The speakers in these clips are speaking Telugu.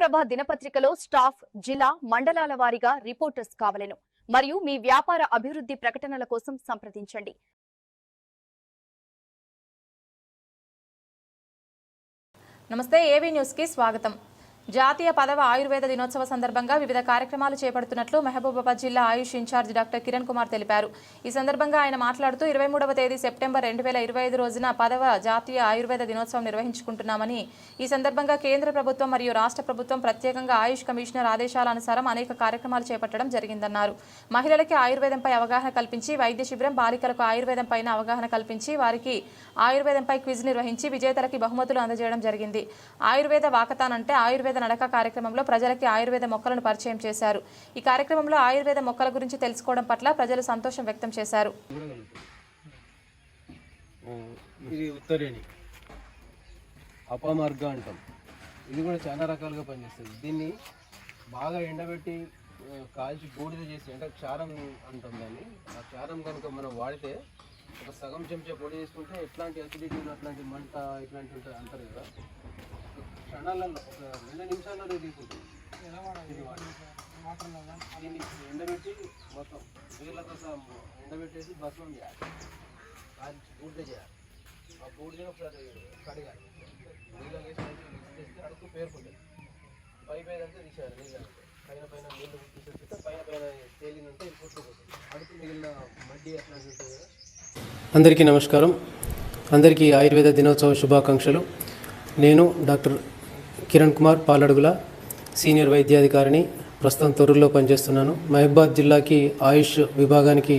ఆంధ్రప్రభ దినపత్రికలో స్టాఫ్ జిల్లా మండలాల వారీగా రిపోర్టర్స్ కావలెను మరియు మీ వ్యాపార అభివృద్ధి ప్రకటనల కోసం సంప్రదించండి. నమస్తే, ఏవీ న్యూస్ కి స్వాగతం. జాతీయ పదవ ఆయుర్వేద దినోత్సవ సందర్భంగా వివిధ కార్యక్రమాలు చేపడుతున్నట్లు మహబూబాబాద్ జిల్లా ఆయుష్ ఇన్ఛార్జ్ డాక్టర్ కిరణ్ కుమార్ తెలిపారు. ఈ సందర్భంగా ఆయన మాట్లాడుతూ 23వ తేదీ సెప్టెంబర్ 2025 రోజున పదవ జాతీయ ఆయుర్వేద దినోత్సవం నిర్వహించుకుంటున్నామని, ఈ సందర్భంగా కేంద్ర ప్రభుత్వం మరియు రాష్ట్ర ప్రభుత్వం ప్రత్యేకంగా ఆయుష్ కమిషనర్ ఆదేశాల అనుసారం అనేక కార్యక్రమాలు చేపట్టడం జరిగిందన్నారు. మహిళలకి ఆయుర్వేదంపై అవగాహన కల్పించి వైద్య శిబిరం, బాలికలకు ఆయుర్వేదం పైన అవగాహన కల్పించి వారికి ఆయుర్వేదంపై క్విజ్ నిర్వహించి విజేతలకి బహుమతులు అందజేయడం జరిగింది. ఆయుర్వేద వాకథాన్ అంటే ఆయుర్వేద నడక కార్యక్రమంలో ప్రజలకి ఆయుర్వేద మొక్కలను పరిచయం చేశారు. ఈ కార్యక్రమంలో ఆయుర్వేద మొక్కల గురించి తెలుసుకోవడం పట్ల ప్రజలు సంతోషం వ్యక్తం చేశారు. ఇది ఉత్తరేణి అపమార్గ అంటాం. ఇది కూడా చాలా రకాలుగా పనిచేస్తుంది. దీన్ని బాగా ఎండబెట్టి కాల్చి బూడిద చేసి అంటే క్షారం అంటాం దాన్ని. ఆ క్షారం కనుక మనం వాడితే ఒక సగం చెంచా పొడి చేసుకుంటే ఎట్లాంటి అసిడిటీలు, అట్లాంటి మంట ఇట్లాంటి ఉంటాయి అంటారు కదా, క్షణాలలో ఒక 2 నిమిషాల్లో తీసుకుంటుంది. దీన్ని ఎండబెట్టి మొత్తం వేర్లతో ఎండబెట్టేసి బస్వం చేయాలి, కాల్చి బూడిద చేయాలి. ఆ బూడిదని ఒకసారి కడగాలి, నీళ్ళ వేసి చేస్తే అడుగు పేరుకుంటుంది. పైదంతా తీసేయాలి, నీళ్ళు పైన నీళ్ళు తీసేస్తే పైన తేలినంటే పుట్టుకుంటుంది. అడుగు మిగిలిన మడ్డి అట్లాంటి ఉంటుంది కదా. అందరికీ నమస్కారం. అందరికీ ఆయుర్వేద దినోత్సవ శుభాకాంక్షలు. నేను డాక్టర్ కిరణ్ కుమార్ పాలడుగుల, సీనియర్ వైద్యాధికారిని. ప్రస్తుతం తొర్రూరులో పనిచేస్తున్నాను. మహబూబాబాద్ జిల్లాకి ఆయుష్ విభాగానికి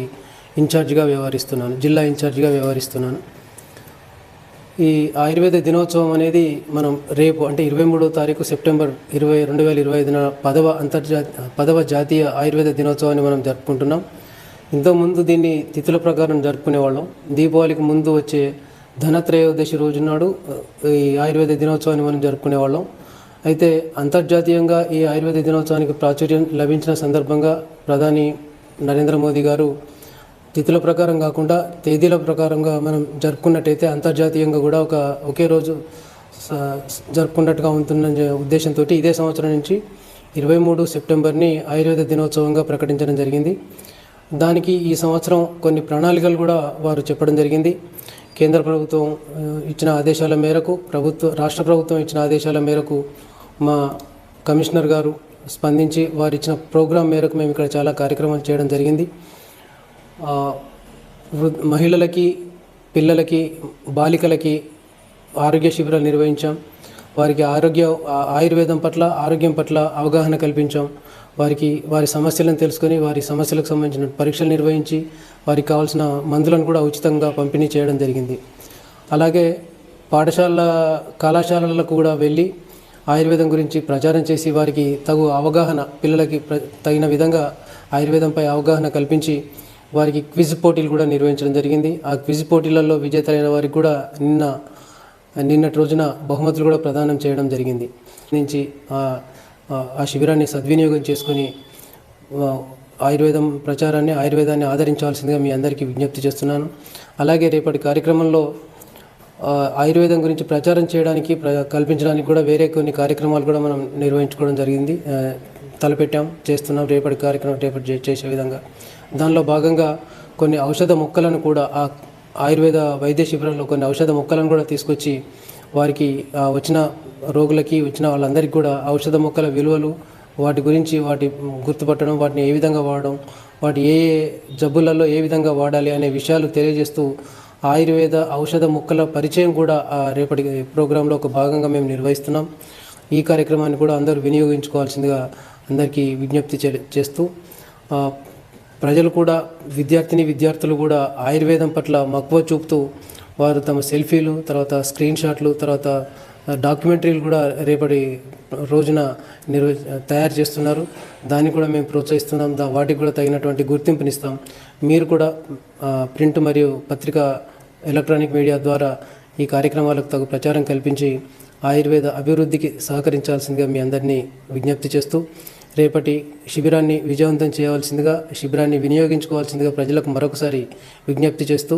జిల్లా ఇన్ఛార్జిగా వ్యవహరిస్తున్నాను. ఈ ఆయుర్వేద దినోత్సవం అనేది మనం రేపు అంటే 23వ తారీఖు సెప్టెంబర్ 2025న పదవ జాతీయ ఆయుర్వేద దినోత్సవాన్ని మనం జరుపుకుంటున్నాం. ఇంతకుముందు దీన్ని తిథుల ప్రకారం జరుపుకునేవాళ్ళం. దీపావళికి ముందు వచ్చే ధనత్రయోదశి రోజు నాడు ఈ ఆయుర్వేద దినోత్సవాన్ని మనం జరుపుకునేవాళ్ళం. అయితే అంతర్జాతీయంగా ఈ ఆయుర్వేద దినోత్సవానికి ప్రాచుర్యం లభించిన సందర్భంగా ప్రధాని నరేంద్ర మోదీ గారు తిథుల ప్రకారం కాకుండా తేదీల ప్రకారంగా మనం జరుపుకున్నట్టయితే అంతర్జాతీయంగా కూడా ఒకే రోజు జరుపుకున్నట్టుగా ఉంటుందనే ఉద్దేశంతో ఇదే సంవత్సరం నుంచి 23 సెప్టెంబర్ని ఆయుర్వేద దినోత్సవంగా ప్రకటించడం జరిగింది. దానికి ఈ సంవత్సరం కొన్ని ప్రణాళికలు కూడా వారు చెప్పడం జరిగింది. కేంద్ర ప్రభుత్వం ఇచ్చిన ఆదేశాల మేరకు, రాష్ట్ర ప్రభుత్వం ఇచ్చిన ఆదేశాల మేరకు మా కమిషనర్ గారు స్పందించి వారు ఇచ్చిన ప్రోగ్రాం మేరకు మేము ఇక్కడ చాలా కార్యక్రమాలు చేయడం జరిగింది. మహిళలకి, పిల్లలకి, బాలికలకి ఆరోగ్య శిబిరాలు నిర్వహించాం. వారికి ఆయుర్వేదం పట్ల, ఆరోగ్యం పట్ల అవగాహన కల్పించాం. వారి సమస్యలను తెలుసుకొని వారి సమస్యలకు సంబంధించిన పరీక్షలు నిర్వహించి వారికి కావాల్సిన మందులను కూడా ఉచితంగా పంపిణీ చేయడం జరిగింది. అలాగే కళాశాలలకు కూడా వెళ్ళి ఆయుర్వేదం గురించి ప్రచారం చేసి వారికి తగు అవగాహన, పిల్లలకి తగిన విధంగా ఆయుర్వేదంపై అవగాహన కల్పించి వారికి క్విజ్ పోటీలు కూడా నిర్వహించడం జరిగింది. ఆ క్విజ్ పోటీలలో విజేతలైన వారికి కూడా నిన్నటి రోజున బహుమతులు కూడా ప్రదానం చేయడం జరిగింది. నుంచి ఆ శిబిరాన్ని సద్వినియోగం చేసుకొని ఆయుర్వేదాన్ని ఆదరించాల్సిందిగా మీ అందరికీ విజ్ఞప్తి చేస్తున్నాను. అలాగే రేపటి కార్యక్రమంలో ఆయుర్వేదం గురించి ప్రచారం చేయడానికి కల్పించడానికి కూడా వేరే కొన్ని కార్యక్రమాలు కూడా మనం నిర్వహించుకోవడం జరిగింది, చేస్తున్నాం. రేపటి చేసే విధంగా దానిలో భాగంగా కొన్ని ఔషధ మొక్కలను కూడా ఆయుర్వేద వైద్య శిబిరంలో కొన్ని ఔషధ మొక్కలను కూడా తీసుకొచ్చి వారికి వచ్చిన రోగులకి, వచ్చిన వాళ్ళందరికీ కూడా ఔషధ మొక్కల విలువలు, వాటి గురించి గుర్తుపట్టడం, వాటిని ఏ విధంగా వాడడం, వాటి ఏ జబ్బులలో ఏ విధంగా వాడాలి అనే విషయాలు తెలియజేస్తూ ఆయుర్వేద ఔషధ మొక్కల పరిచయం కూడా రేపటి ప్రోగ్రాంలో ఒక భాగంగా మేము నిర్వహిస్తున్నాం. ఈ కార్యక్రమాన్ని కూడా అందరూ వినియోగించుకోవాల్సిందిగా అందరికీ విజ్ఞప్తి చేస్తూ ప్రజలు కూడా, విద్యార్థులు కూడా ఆయుర్వేదం పట్ల మక్కువ చూపుతూ వారు తమ సెల్ఫీలు, తర్వాత స్క్రీన్ షాట్లు, తర్వాత డాక్యుమెంటరీలు కూడా రేపటి రోజున తయారు చేస్తున్నారు. దాన్ని కూడా మేము ప్రోత్సహిస్తున్నాం. వాటికి కూడా తగినటువంటి గుర్తింపునిస్తాం. మీరు కూడా ప్రింట్ మరియు పత్రికా, ఎలక్ట్రానిక్ మీడియా ద్వారా ఈ కార్యక్రమాలకు తగు ప్రచారం కల్పించి ఆయుర్వేద అభివృద్ధికి సహకరించాల్సిందిగా మీ అందరినీ విజ్ఞప్తి చేస్తూ రేపటి శిబిరాన్ని విజయవంతం చేయవలసిందిగా, శిబిరాన్ని వినియోగించుకోవాల్సిందిగా ప్రజలకు మరొకసారి విజ్ఞప్తి చేస్తూ